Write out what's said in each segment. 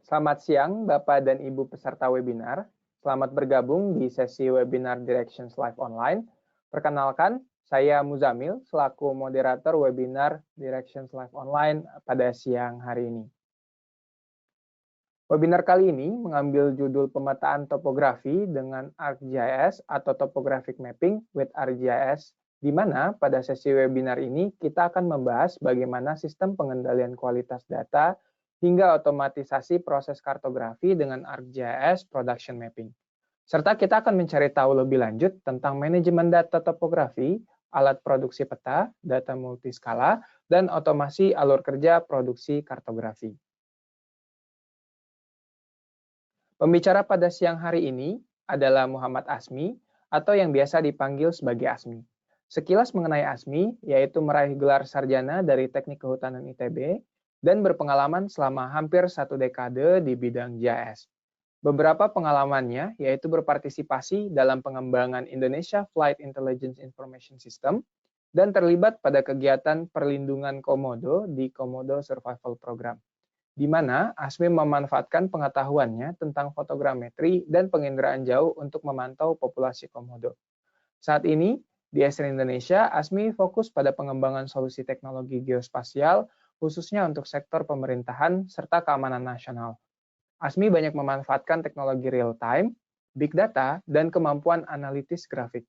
Selamat siang, Bapak dan Ibu peserta webinar. Selamat bergabung di sesi webinar Directions Live Online. Perkenalkan, saya Muzamil selaku moderator webinar Directions Live Online pada siang hari ini. Webinar kali ini mengambil judul pemetaan topografi dengan ArcGIS atau Topographic Mapping with ArcGIS, di mana pada sesi webinar ini kita akan membahas bagaimana sistem pengendalian kualitas data hingga otomatisasi proses kartografi dengan ArcGIS Production Mapping. Serta kita akan mencari tahu lebih lanjut tentang manajemen data topografi, alat produksi peta, data multiskala, dan otomasi alur kerja produksi kartografi. Pembicara pada siang hari ini adalah Muhammad Asmi, atau yang biasa dipanggil sebagai Asmi. Sekilas mengenai Asmi, yaitu meraih gelar sarjana dari Teknik Kehutanan ITB, dan berpengalaman selama hampir 1 dekade di bidang GIS. Beberapa pengalamannya yaitu berpartisipasi dalam pengembangan Indonesia Flight Intelligence Information System, dan terlibat pada kegiatan perlindungan komodo di Komodo Survival Program, di mana Asmi memanfaatkan pengetahuannya tentang fotogrametri dan penginderaan jauh untuk memantau populasi komodo. Saat ini, di Esri Indonesia, Asmi fokus pada pengembangan solusi teknologi geospasial, khususnya untuk sektor pemerintahan serta keamanan nasional. Asmi banyak memanfaatkan teknologi real-time, big data, dan kemampuan analitis grafik.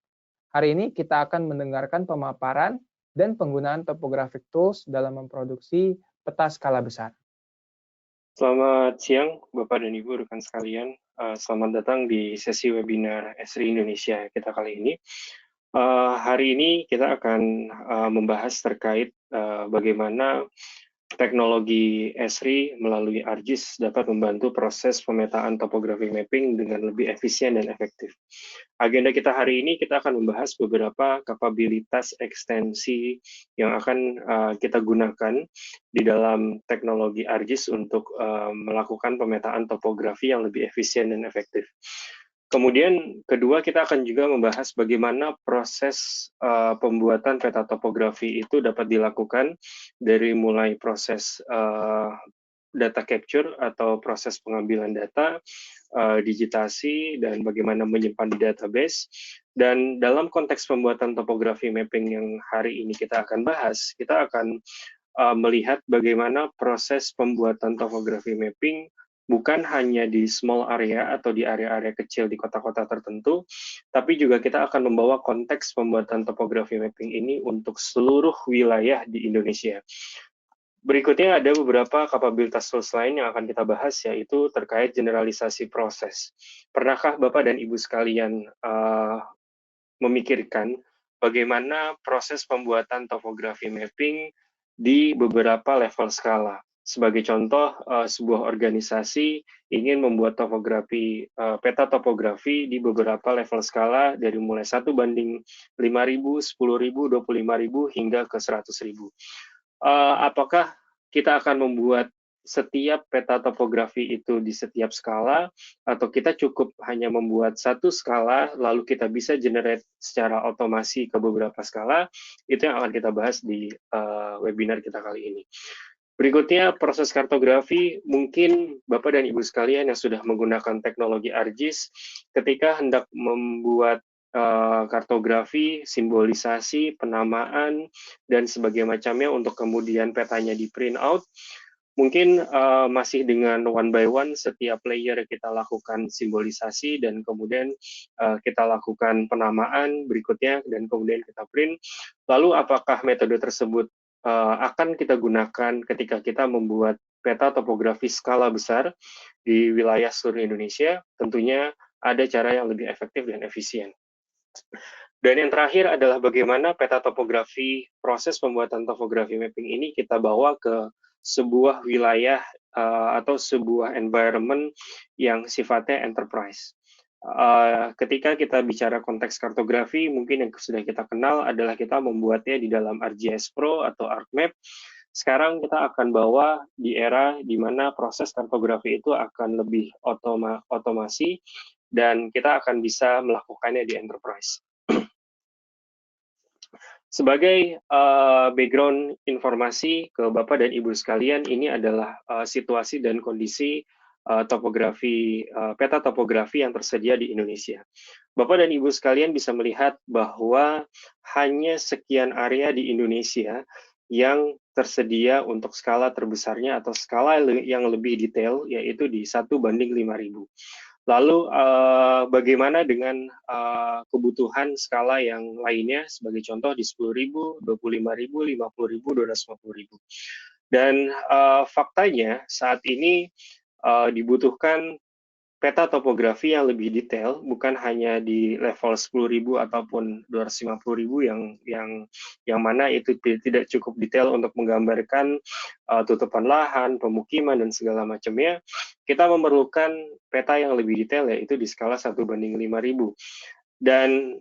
Hari ini kita akan mendengarkan pemaparan dan penggunaan topographic tools dalam memproduksi peta skala besar. Selamat siang, Bapak dan Ibu rekan sekalian. Selamat datang di sesi webinar Esri Indonesia kita kali ini. Hari ini kita akan membahas terkait bagaimana teknologi Esri melalui ArcGIS dapat membantu proses pemetaan topographic mapping dengan lebih efisien dan efektif. Agenda kita hari ini, kita akan membahas beberapa kapabilitas ekstensi yang akan kita gunakan di dalam teknologi ArcGIS untuk melakukan pemetaan topografi yang lebih efisien dan efektif. Kemudian kedua, kita akan juga membahas bagaimana proses pembuatan peta topografi itu dapat dilakukan dari mulai proses data capture atau proses pengambilan data, digitasi, dan bagaimana menyimpan di database. Dan dalam konteks pembuatan topografi mapping yang hari ini kita akan bahas, kita akan melihat bagaimana proses pembuatan topografi mapping bukan hanya di small area atau di area-area kecil di kota-kota tertentu, tapi juga kita akan membawa konteks pembuatan topografi mapping ini untuk seluruh wilayah di Indonesia. Berikutnya ada beberapa kapabilitas tools lain yang akan kita bahas, yaitu terkait generalisasi proses. Pernahkah Bapak dan Ibu sekalian memikirkan bagaimana proses pembuatan topografi mapping di beberapa level skala? Sebagai contoh, sebuah organisasi ingin membuat topografi, peta topografi di beberapa level skala dari mulai 1 banding 5.000, 10.000, 25.000, hingga ke 100.000. Apakah kita akan membuat setiap peta topografi itu di setiap skala, atau kita cukup hanya membuat satu skala, lalu kita bisa generate secara otomasi ke beberapa skala? Itu yang akan kita bahas di webinar kita kali ini. Berikutnya, proses kartografi. Mungkin Bapak dan Ibu sekalian yang sudah menggunakan teknologi ArcGIS, ketika hendak membuat kartografi, simbolisasi, penamaan, dan sebagainya macamnya untuk kemudian petanya di print out, mungkin masih dengan one by one setiap layer kita lakukan simbolisasi, dan kemudian kita lakukan penamaan berikutnya, dan kemudian kita print. Lalu apakah metode tersebut akan kita gunakan ketika kita membuat peta topografi skala besar di wilayah seluruh Indonesia? Tentunya ada cara yang lebih efektif dan efisien. Dan yang terakhir adalah bagaimana peta topografi, proses pembuatan topografi mapping ini kita bawa ke sebuah wilayah atau sebuah environment yang sifatnya enterprise. Ketika kita bicara konteks kartografi, mungkin yang sudah kita kenal adalah kita membuatnya di dalam ArcGIS Pro atau ArcMap. Sekarang kita akan bawa di era di mana proses kartografi itu akan lebih otomasi, dan kita akan bisa melakukannya di enterprise. Sebagai background informasi ke Bapak dan Ibu sekalian, ini adalah situasi dan kondisi peta topografi yang tersedia di Indonesia. Bapak dan Ibu sekalian bisa melihat bahwa hanya sekian area di Indonesia yang tersedia untuk skala terbesarnya atau skala yang lebih detail, yaitu di 1:5.000. Lalu bagaimana dengan kebutuhan skala yang lainnya, sebagai contoh di 10.000, 25.000, 50.000, 250.000. Dan faktanya saat ini dibutuhkan peta topografi yang lebih detail, bukan hanya di level 10.000 ataupun 250.000 yang mana itu tidak cukup detail untuk menggambarkan tutupan lahan, pemukiman, dan segala macamnya. Kita memerlukan peta yang lebih detail, yaitu di skala 1:5.000. Dan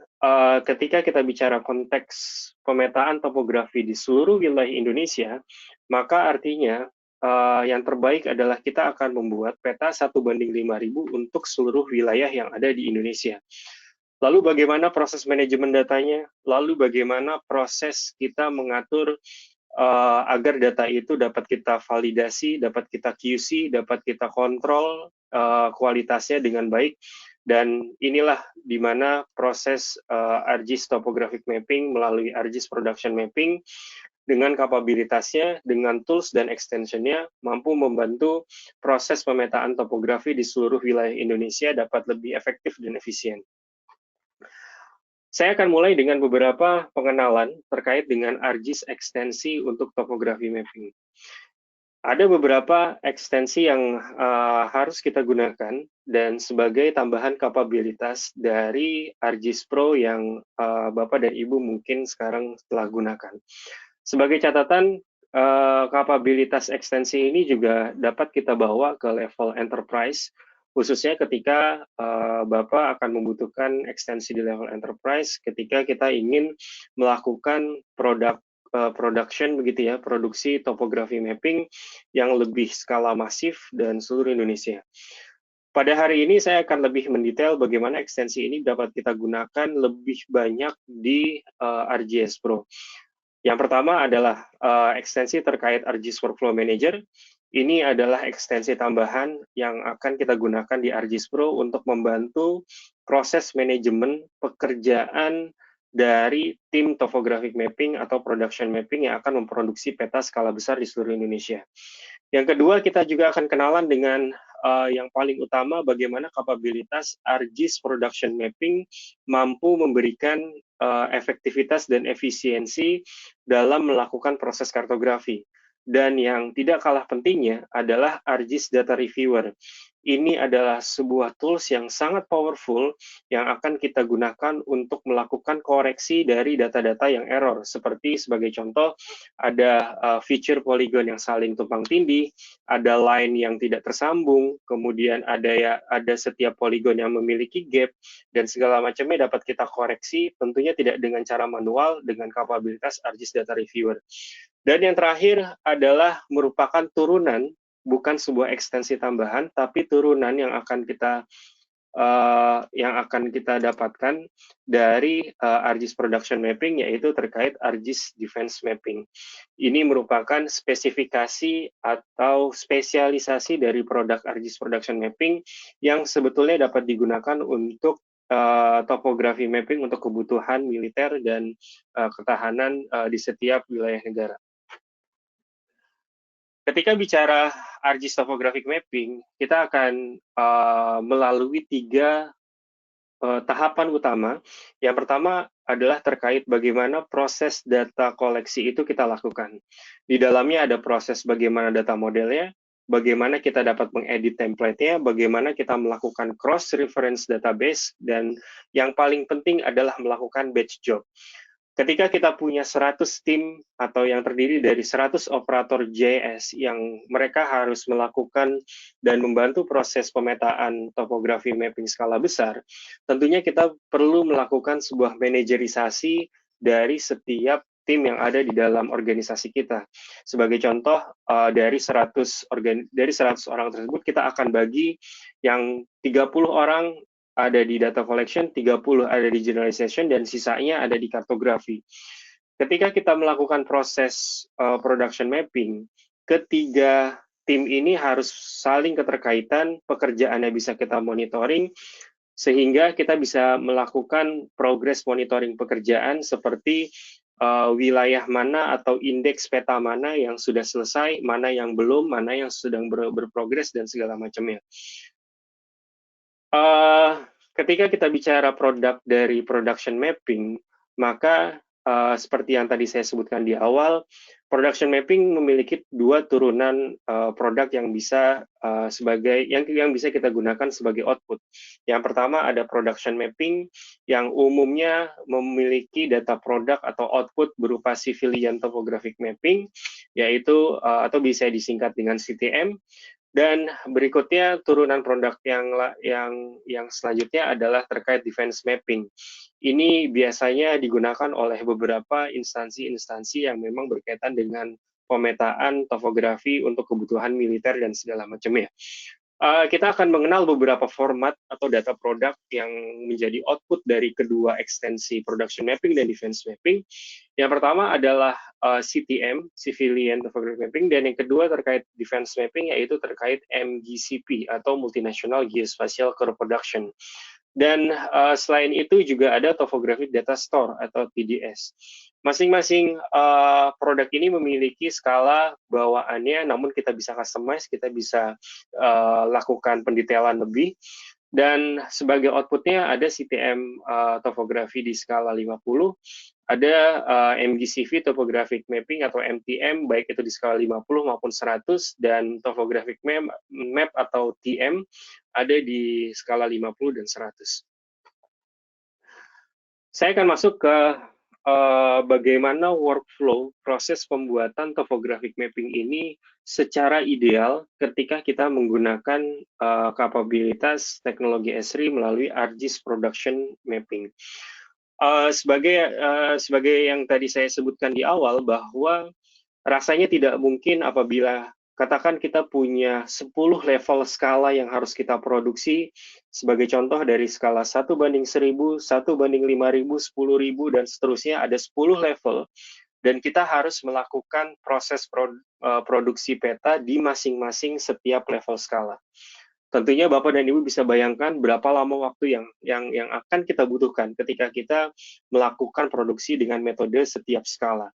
ketika kita bicara konteks pemetaan topografi di seluruh wilayah Indonesia, maka artinya yang terbaik adalah kita akan membuat peta 1:5.000 untuk seluruh wilayah yang ada di Indonesia. Lalu bagaimana proses manajemen datanya? Lalu bagaimana proses kita mengatur agar data itu dapat kita validasi, dapat kita QC, dapat kita kontrol kualitasnya dengan baik. Dan inilah di mana proses ArcGIS Topographic Mapping melalui ArcGIS Production Mapping dengan kapabilitasnya, dengan tools dan extension-nya, mampu membantu proses pemetaan topografi di seluruh wilayah Indonesia dapat lebih efektif dan efisien. Saya akan mulai dengan beberapa pengenalan terkait dengan ArcGIS ekstensi untuk topografi mapping. Ada beberapa ekstensi yang harus kita gunakan, dan sebagai tambahan kapabilitas dari ArcGIS Pro yang Bapak dan Ibu mungkin sekarang telah gunakan. Sebagai catatan, kapabilitas ekstensi ini juga dapat kita bawa ke level enterprise, khususnya ketika Bapak akan membutuhkan ekstensi di level enterprise ketika kita ingin melakukan production begitu ya, produksi topografi mapping yang lebih skala masif dan seluruh Indonesia. Pada hari ini saya akan lebih mendetail bagaimana ekstensi ini dapat kita gunakan lebih banyak di ArcGIS Pro. Yang pertama adalah ekstensi terkait ArcGIS Workflow Manager. Ini adalah ekstensi tambahan yang akan kita gunakan di ArcGIS Pro untuk membantu proses manajemen pekerjaan dari tim topographic mapping atau production mapping yang akan memproduksi peta skala besar di seluruh Indonesia. Yang kedua, kita juga akan kenalan dengan yang paling utama, bagaimana kapabilitas ArcGIS Production Mapping mampu memberikan efektivitas dan efisiensi dalam melakukan proses kartografi. Dan yang tidak kalah pentingnya adalah ArcGIS Data Reviewer. Ini adalah sebuah tools yang sangat powerful yang akan kita gunakan untuk melakukan koreksi dari data-data yang error. Seperti sebagai contoh, ada feature polygon yang saling tumpang tindih, ada line yang tidak tersambung, kemudian ada setiap polygon yang memiliki gap, dan segala macamnya dapat kita koreksi, tentunya tidak dengan cara manual, dengan kapabilitas ArcGIS Data Reviewer. Dan yang terakhir adalah merupakan turunan, bukan sebuah ekstensi tambahan, tapi turunan yang akan kita dapatkan dari ArcGIS Production Mapping, yaitu terkait ArcGIS Defense Mapping. Ini merupakan spesifikasi atau spesialisasi dari produk ArcGIS Production Mapping yang sebetulnya dapat digunakan untuk topografi mapping untuk kebutuhan militer dan ketahanan di setiap wilayah negara. Ketika bicara ArcGIS Topographic Mapping, kita akan melalui 3 tahapan utama. Yang pertama adalah terkait bagaimana proses data koleksi itu kita lakukan. Di dalamnya ada proses bagaimana data modelnya, bagaimana kita dapat mengedit template-nya, bagaimana kita melakukan cross-reference database, dan yang paling penting adalah melakukan batch job. Ketika kita punya 100 tim atau yang terdiri dari 100 operator GIS yang mereka harus melakukan dan membantu proses pemetaan topografi mapping skala besar, tentunya kita perlu melakukan sebuah manajerisasi dari setiap tim yang ada di dalam organisasi kita. Sebagai contoh, dari 100 orang tersebut kita akan bagi yang 30 orang ada di data collection, 30 ada di generalization, dan sisanya ada di kartografi. Ketika kita melakukan proses production mapping, ketiga tim ini harus saling keterkaitan, pekerjaannya bisa kita monitoring, sehingga kita bisa melakukan progres monitoring pekerjaan seperti wilayah mana atau indeks peta mana yang sudah selesai, mana yang belum, mana yang sedang berprogres, dan segala macamnya. Ketika kita bicara produk dari production mapping, maka seperti yang tadi saya sebutkan di awal, production mapping memiliki dua turunan produk yang bisa yang bisa kita gunakan sebagai output. Yang pertama ada production mapping yang umumnya memiliki data produk atau output berupa civilian topographic mapping, yaitu atau bisa disingkat dengan CTM. Dan berikutnya turunan produk yang selanjutnya adalah terkait defense mapping. Ini biasanya digunakan oleh beberapa instansi-instansi yang memang berkaitan dengan pemetaan topografi untuk kebutuhan militer dan segala macamnya. Kita akan mengenal beberapa format atau data produk yang menjadi output dari kedua ekstensi production mapping dan defense mapping. Yang pertama adalah CTM, Civilian Topographic Mapping, dan yang kedua terkait defense mapping, yaitu terkait MGCP atau Multinational Geospatial Curve Production. Dan selain itu juga ada Topographic Data Store atau TDS. Masing-masing produk ini memiliki skala bawaannya, namun kita bisa customize, kita bisa lakukan pendetailan lebih. Dan sebagai outputnya ada CTM topografi di skala 50, ada MGCV Topographic Mapping atau MTM, baik itu di skala 50 maupun 100, dan Topographic Map atau TM ada di skala 50 dan 100. Saya akan masuk ke bagaimana workflow proses pembuatan topographic mapping ini secara ideal ketika kita menggunakan kapabilitas teknologi Esri melalui ArcGIS Production Mapping. Sebagai yang tadi saya sebutkan di awal, bahwa rasanya tidak mungkin apabila katakan kita punya 10 level skala yang harus kita produksi, sebagai contoh dari skala 1:1000, 1:5000, 10.000, dan seterusnya, ada 10 level, dan kita harus melakukan proses produksi peta di masing-masing setiap level skala. Tentunya Bapak dan Ibu bisa bayangkan berapa lama waktu yang akan kita butuhkan ketika kita melakukan produksi dengan metode setiap skala.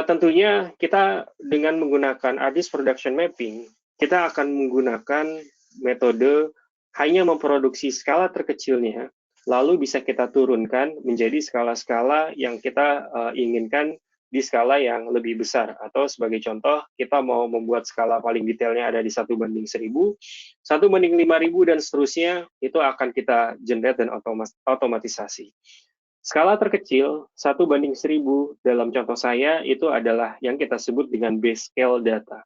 Tentunya kita dengan menggunakan ArcGIS Production Mapping, kita akan menggunakan metode hanya memproduksi skala terkecilnya, lalu bisa kita turunkan menjadi skala-skala yang kita inginkan di skala yang lebih besar. Atau sebagai contoh, kita mau membuat skala paling detailnya ada di 1:1000, 1:5000, dan seterusnya, itu akan kita generate dan otomatisasi. Skala terkecil, 1:1000, dalam contoh saya, itu adalah yang kita sebut dengan base scale data.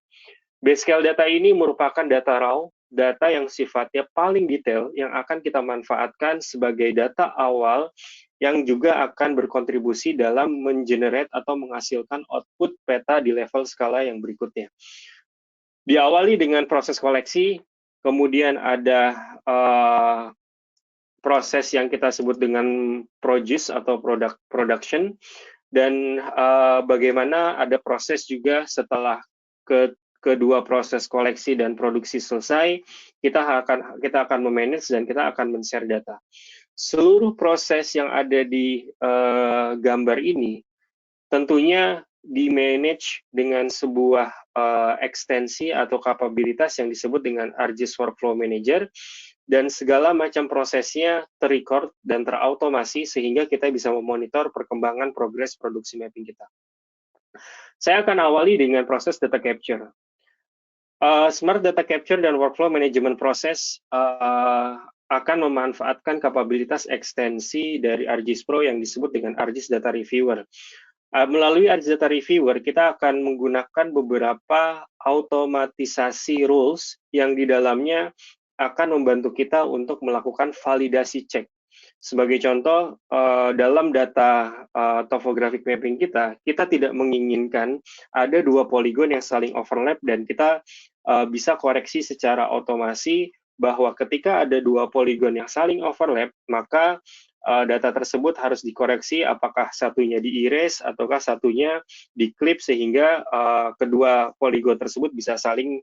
Base scale data ini merupakan data raw, data yang sifatnya paling detail, yang akan kita manfaatkan sebagai data awal, yang juga akan berkontribusi dalam mengenerate atau menghasilkan output peta di level skala yang berikutnya. Diawali dengan proses koleksi, kemudian ada proses yang kita sebut dengan produce atau production, dan bagaimana ada proses juga setelah kedua proses koleksi dan produksi selesai, kita akan memanage dan kita akan men-share data. Seluruh proses yang ada di gambar ini tentunya di-manage dengan sebuah ekstensi atau kapabilitas yang disebut dengan ArcGIS Workflow Manager, dan segala macam prosesnya terrecord dan terautomasi sehingga kita bisa memonitor perkembangan progres produksi mapping kita. Saya akan awali dengan proses data capture. Smart Data Capture dan Workflow Management Process akan memanfaatkan kapabilitas ekstensi dari ArcGIS Pro yang disebut dengan ArcGIS Data Reviewer. Melalui ArcGIS Data Reviewer, kita akan menggunakan beberapa automatisasi rules yang di dalamnya akan membantu kita untuk melakukan validasi cek. Sebagai contoh, dalam data topographic mapping kita tidak menginginkan ada dua poligon yang saling overlap, dan kita bisa koreksi secara otomasi bahwa ketika ada dua poligon yang saling overlap, maka data tersebut harus dikoreksi, apakah satunya di-erase ataukah satunya di-clip sehingga kedua poligon tersebut bisa saling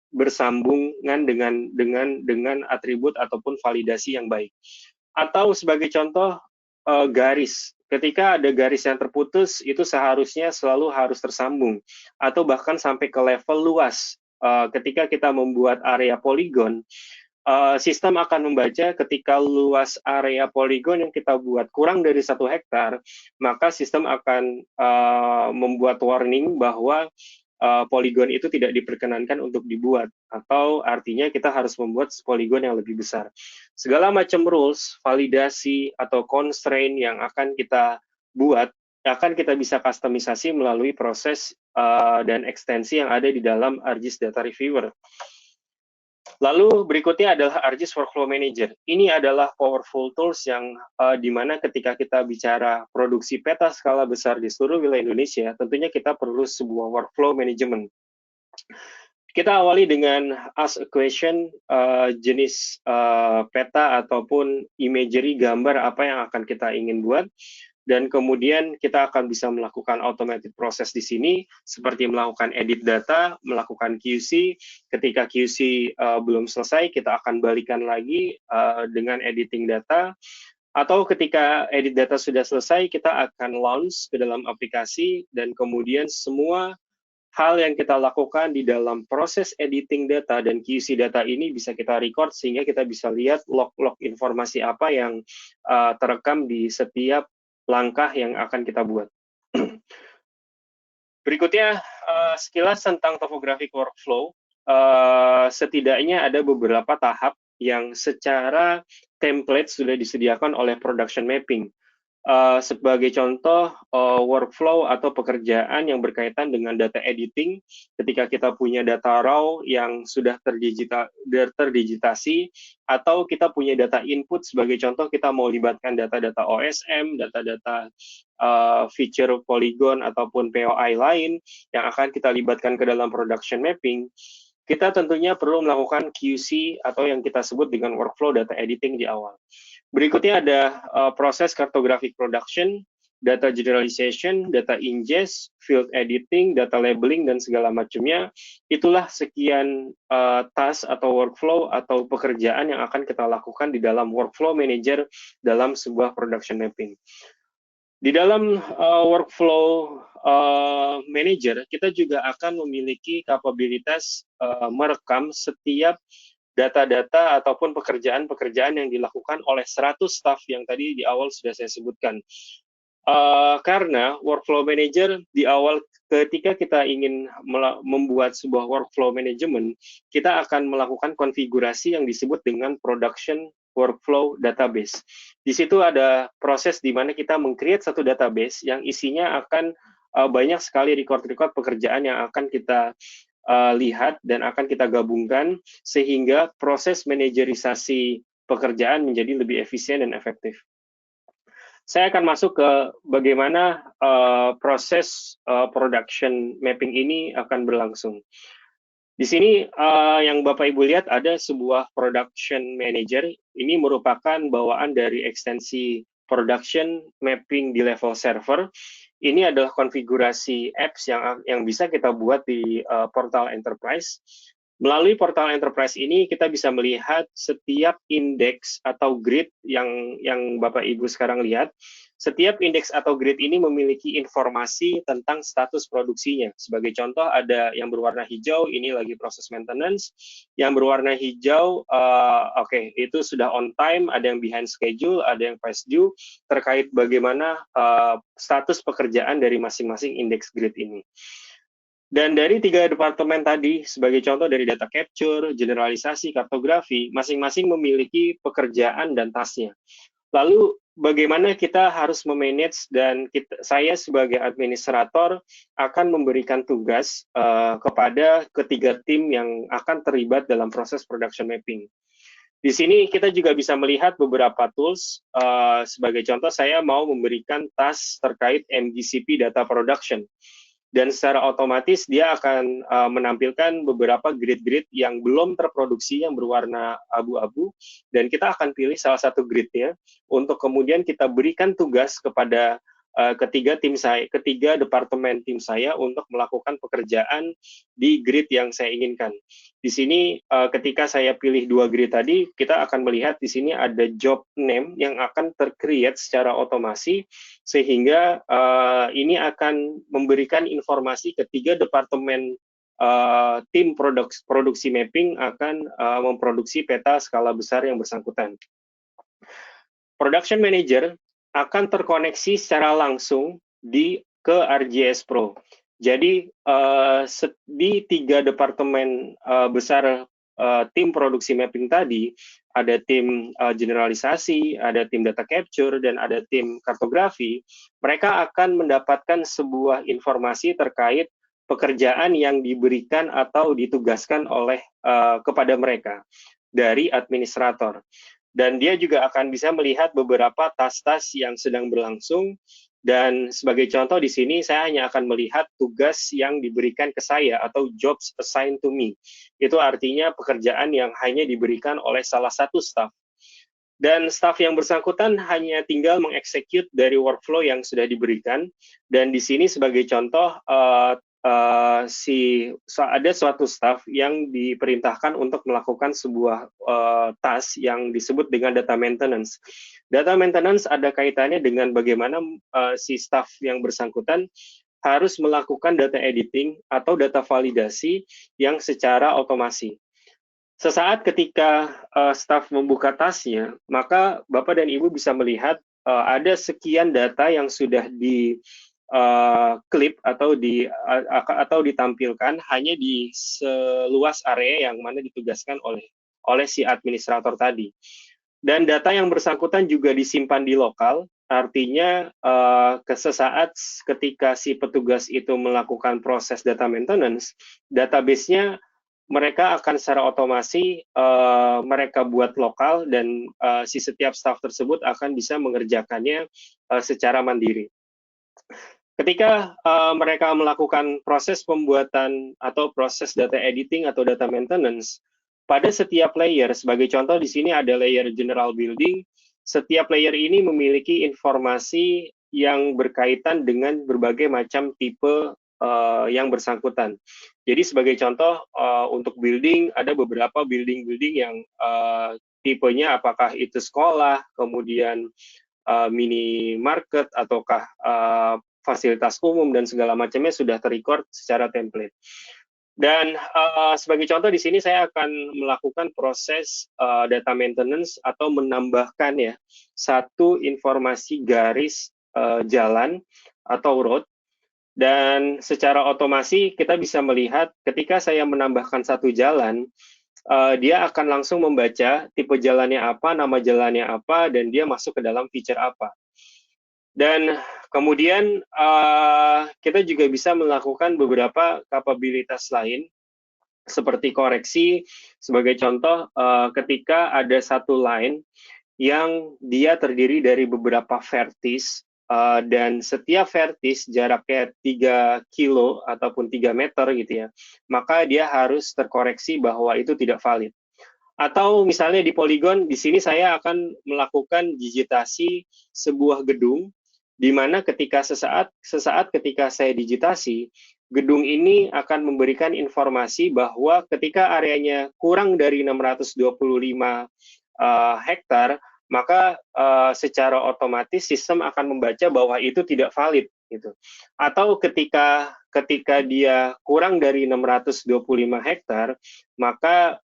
bersambungan dengan atribut ataupun validasi yang baik. Atau sebagai contoh garis, ketika ada garis yang terputus itu seharusnya selalu harus tersambung, atau bahkan sampai ke level luas. Ketika kita membuat area poligon, sistem akan membaca ketika luas area poligon yang kita buat kurang dari 1 hektar, maka sistem akan membuat warning bahwa poligon itu tidak diperkenankan untuk dibuat, atau artinya kita harus membuat poligon yang lebih besar. Segala macam rules, validasi, atau constraint yang akan kita buat, akan kita bisa kustomisasi melalui proses dan ekstensi yang ada di dalam ArcGIS Data Reviewer. Lalu berikutnya adalah ArcGIS Workflow Manager. Ini adalah powerful tools yang dimana ketika kita bicara produksi peta skala besar di seluruh wilayah Indonesia, tentunya kita perlu sebuah workflow management. Kita awali dengan ask a question, jenis peta ataupun imagery, gambar apa yang akan kita ingin buat. Dan kemudian kita akan bisa melakukan automated proses di sini, seperti melakukan edit data, melakukan QC. Ketika QC belum selesai, kita akan balikan lagi dengan editing data. Atau ketika edit data sudah selesai, kita akan launch ke dalam aplikasi, dan kemudian semua hal yang kita lakukan di dalam proses editing data dan QC data ini bisa kita record, sehingga kita bisa lihat log-log informasi apa yang terekam di setiap langkah yang akan kita buat. Berikutnya, sekilas tentang topographic workflow. Setidaknya ada beberapa tahap yang secara template sudah disediakan oleh production mapping. Sebagai contoh, workflow atau pekerjaan yang berkaitan dengan data editing, ketika kita punya data raw yang sudah terdigitasi, atau kita punya data input, sebagai contoh kita mau libatkan data-data OSM, data-data feature polygon ataupun POI lain yang akan kita libatkan ke dalam production mapping, kita tentunya perlu melakukan QC atau yang kita sebut dengan workflow data editing di awal. Berikutnya ada proses cartographic production, data generalization, data ingest, field editing, data labeling, dan segala macamnya. Itulah sekian task atau workflow atau pekerjaan yang akan kita lakukan di dalam workflow manager dalam sebuah production mapping. Di dalam workflow manager, kita juga akan memiliki kapabilitas merekam setiap data-data ataupun pekerjaan-pekerjaan yang dilakukan oleh 100 staff yang tadi di awal sudah saya sebutkan. Karena workflow manager di awal ketika kita ingin membuat sebuah workflow management, kita akan melakukan konfigurasi yang disebut dengan production workflow database. Di situ ada proses di mana kita meng-create satu database yang isinya akan banyak sekali record-record pekerjaan yang akan kita lihat dan akan kita gabungkan sehingga proses manajerisasi pekerjaan menjadi lebih efisien dan efektif. Saya akan masuk ke bagaimana proses production mapping ini akan berlangsung. Di sini yang Bapak Ibu lihat ada sebuah production manager. Ini merupakan bawaan dari ekstensi production mapping di level server. Ini adalah konfigurasi apps yang bisa kita buat di portal enterprise. Melalui portal enterprise ini kita bisa melihat setiap indeks atau grid yang Bapak Ibu sekarang lihat. Setiap indeks atau grid ini memiliki informasi tentang status produksinya. Sebagai contoh ada yang berwarna hijau, ini lagi proses maintenance. Yang berwarna hijau, itu sudah on time, ada yang behind schedule, ada yang past due, terkait bagaimana status pekerjaan dari masing-masing indeks grid ini. Dan dari 3 departemen tadi, sebagai contoh dari data capture, generalisasi, kartografi, masing-masing memiliki pekerjaan dan tasknya. Lalu bagaimana kita harus memanage, dan saya sebagai administrator akan memberikan tugas kepada ketiga tim yang akan terlibat dalam proses production mapping. Di sini kita juga bisa melihat beberapa tools. Sebagai contoh, saya mau memberikan task terkait MGCP data production. dan secara otomatis dia akan menampilkan beberapa grid-grid yang belum terproduksi yang berwarna abu-abu, dan kita akan pilih salah satu gridnya untuk kemudian kita berikan tugas kepada ketiga departemen tim saya untuk melakukan pekerjaan di grid yang saya inginkan. Di sini ketika saya pilih 2 grid tadi, kita akan melihat di sini ada job name yang akan tercreate secara otomasi, sehingga ini akan memberikan informasi ketiga departemen tim produksi mapping akan memproduksi peta skala besar yang bersangkutan. Production Manager akan terkoneksi secara langsung ke ArcGIS Pro. Jadi di 3 departemen besar tim produksi mapping tadi, ada tim generalisasi, ada tim data capture, dan ada tim kartografi. Mereka akan mendapatkan sebuah informasi terkait pekerjaan yang diberikan atau ditugaskan kepada mereka dari administrator. Dan dia juga akan bisa melihat beberapa tas-tas yang sedang berlangsung. Dan sebagai contoh di sini saya hanya akan melihat tugas yang diberikan ke saya atau jobs assigned to me. Itu artinya pekerjaan yang hanya diberikan oleh salah satu staff. Dan staff yang bersangkutan hanya tinggal mengeksekut dari workflow yang sudah diberikan. Dan di sini sebagai contoh ada suatu staff yang diperintahkan untuk melakukan sebuah task yang disebut dengan data maintenance. Data maintenance ada kaitannya dengan bagaimana si staff yang bersangkutan harus melakukan data editing atau data validasi yang secara otomasi. Sesaat ketika staff membuka tasnya, maka Bapak dan Ibu bisa melihat ada sekian data yang sudah klip atau ditampilkan hanya di seluas area yang mana ditugaskan oleh si administrator tadi. Dan data yang bersangkutan juga disimpan di lokal, artinya sesaat ketika si petugas itu melakukan proses data maintenance, database-nya mereka akan secara otomasi mereka buat lokal, dan si setiap staff tersebut akan bisa mengerjakannya secara mandiri. Ketika mereka melakukan proses pembuatan atau proses data editing atau data maintenance, pada setiap layer, sebagai contoh di sini ada layer general building, setiap layer ini memiliki informasi yang berkaitan dengan berbagai macam tipe yang bersangkutan. Jadi sebagai contoh untuk building, ada beberapa building-building yang tipenya apakah itu sekolah, kemudian minimarket, ataukah fasilitas umum, dan segala macamnya sudah terrecord secara template. Dan sebagai contoh di sini saya akan melakukan proses data maintenance atau menambahkan ya satu informasi garis jalan atau road, dan secara otomasi kita bisa melihat ketika saya menambahkan satu jalan, dia akan langsung membaca tipe jalannya apa, nama jalannya apa, dan dia masuk ke dalam feature apa. Dan kemudian kita juga bisa melakukan beberapa kapabilitas lain, seperti koreksi. Sebagai contoh, ketika ada satu line yang dia terdiri dari beberapa vertis, dan setiap vertis jaraknya 3 kilo ataupun 3 meter gitu ya, maka dia harus terkoreksi bahwa itu tidak valid. Atau misalnya di poligon, di sini saya akan melakukan digitasi sebuah gedung, di mana sesaat ketika saya digitasi, gedung ini akan memberikan informasi bahwa ketika areanya kurang dari 625 hektar, maka secara otomatis sistem akan membaca bahwa itu tidak valid gitu. Atau ketika dia kurang dari 625 hektar, maka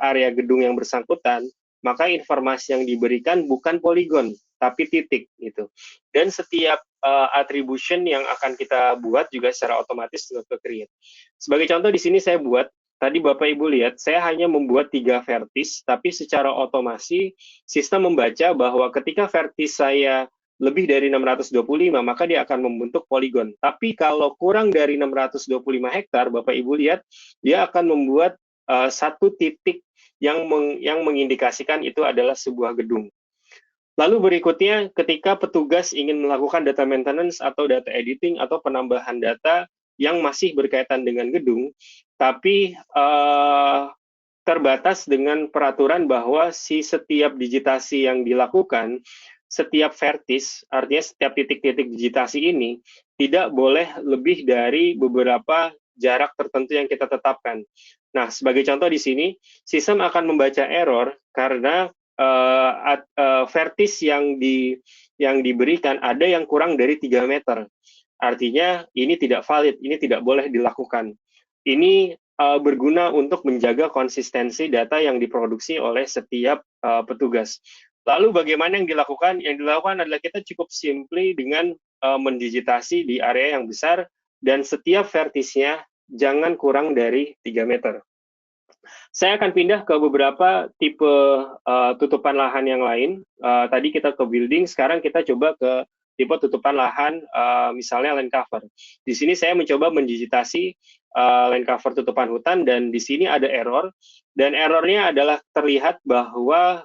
area gedung yang bersangkutan, maka informasi yang diberikan bukan poligon tapi titik gitu. Dan setiap attribution yang akan kita buat juga secara otomatis juga ke-create. Sebagai contoh di sini saya buat, tadi Bapak Ibu lihat, saya hanya membuat 3 vertis, tapi secara otomasi sistem membaca bahwa ketika vertis saya lebih dari 625, maka dia akan membentuk poligon. Tapi kalau kurang dari 625 hektar, Bapak Ibu lihat, dia akan membuat satu titik yang mengindikasikan itu adalah sebuah gedung. Lalu berikutnya, ketika petugas ingin melakukan data maintenance atau data editing atau penambahan data yang masih berkaitan dengan gedung, tapi terbatas dengan peraturan bahwa setiap digitasi yang dilakukan, setiap vertis, artinya setiap titik-titik digitasi ini, tidak boleh lebih dari beberapa jarak tertentu yang kita tetapkan. Nah, sebagai contoh di sini, sistem akan membaca error karena vertis yang diberikan ada yang kurang dari 3 meter. Artinya ini tidak valid, ini tidak boleh dilakukan. Ini berguna untuk menjaga konsistensi data yang diproduksi oleh setiap petugas. Lalu bagaimana yang dilakukan? Yang dilakukan adalah kita cukup simply dengan mendigitasi di area yang besar dan setiap vertisnya jangan kurang dari 3 meter. Saya akan pindah ke beberapa tipe tutupan lahan yang lain. Tadi kita ke building, sekarang kita coba ke tipe tutupan lahan, misalnya land cover. Di sini saya mencoba mendigitasi land cover tutupan hutan, dan di sini ada error. Dan errornya adalah terlihat bahwa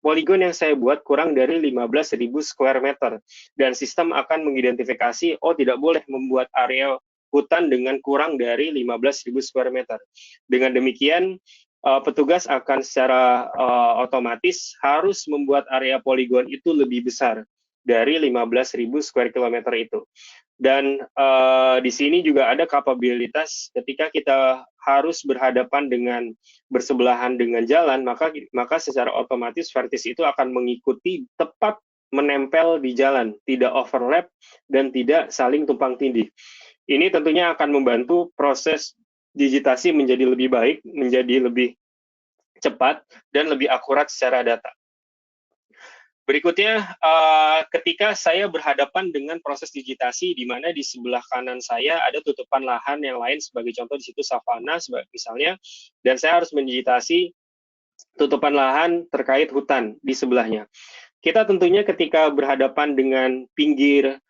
poligon yang saya buat kurang dari 15.000 square meter. Dan sistem akan mengidentifikasi, oh tidak boleh membuat area hutan dengan kurang dari 15.000 square meter. Dengan demikian, petugas akan secara otomatis harus membuat area poligon itu lebih besar dari 15.000 square kilometer itu. Dan di sini juga ada kapabilitas ketika kita harus berhadapan dengan bersebelahan dengan jalan, maka secara otomatis vertis itu akan mengikuti tepat menempel di jalan, tidak overlap dan tidak saling tumpang tindih. Ini tentunya akan membantu proses digitasi menjadi lebih baik, menjadi lebih cepat, dan lebih akurat secara data. Berikutnya, ketika saya berhadapan dengan proses digitasi, di mana di sebelah kanan saya ada tutupan lahan yang lain, sebagai contoh di situ savana, misalnya, dan saya harus mendigitasi tutupan lahan terkait hutan di sebelahnya. Kita tentunya ketika berhadapan dengan pinggir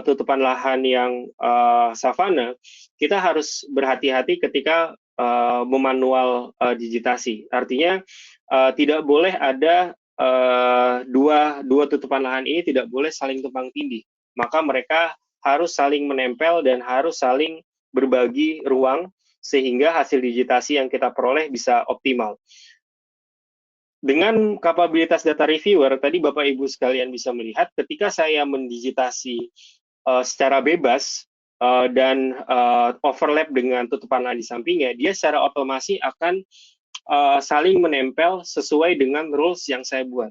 tutupan lahan yang savana, kita harus berhati-hati ketika memanual digitasi. Artinya tidak boleh ada dua tutupan lahan ini tidak boleh saling tumpang tindih. Maka mereka harus saling menempel dan harus saling berbagi ruang sehingga hasil digitasi yang kita peroleh bisa optimal. Dengan kapabilitas data reviewer, tadi Bapak Ibu sekalian bisa melihat ketika saya mendigitasi secara bebas dan overlap dengan tutupan lahan di sampingnya, dia secara otomasi akan saling menempel sesuai dengan rules yang saya buat.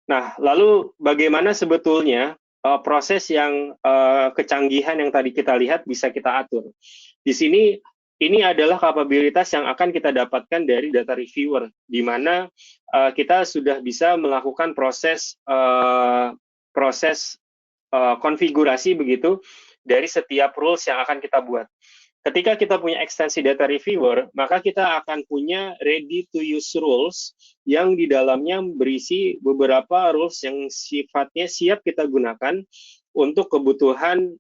Nah, lalu bagaimana sebetulnya proses yang kecanggihan yang tadi kita lihat bisa kita atur? Di sini ini adalah kapabilitas yang akan kita dapatkan dari data reviewer, di mana kita sudah bisa melakukan proses konfigurasi begitu dari setiap rules yang akan kita buat. Ketika kita punya ekstensi data reviewer, maka kita akan punya ready to use rules yang di dalamnya berisi beberapa rules yang sifatnya siap kita gunakan untuk kebutuhan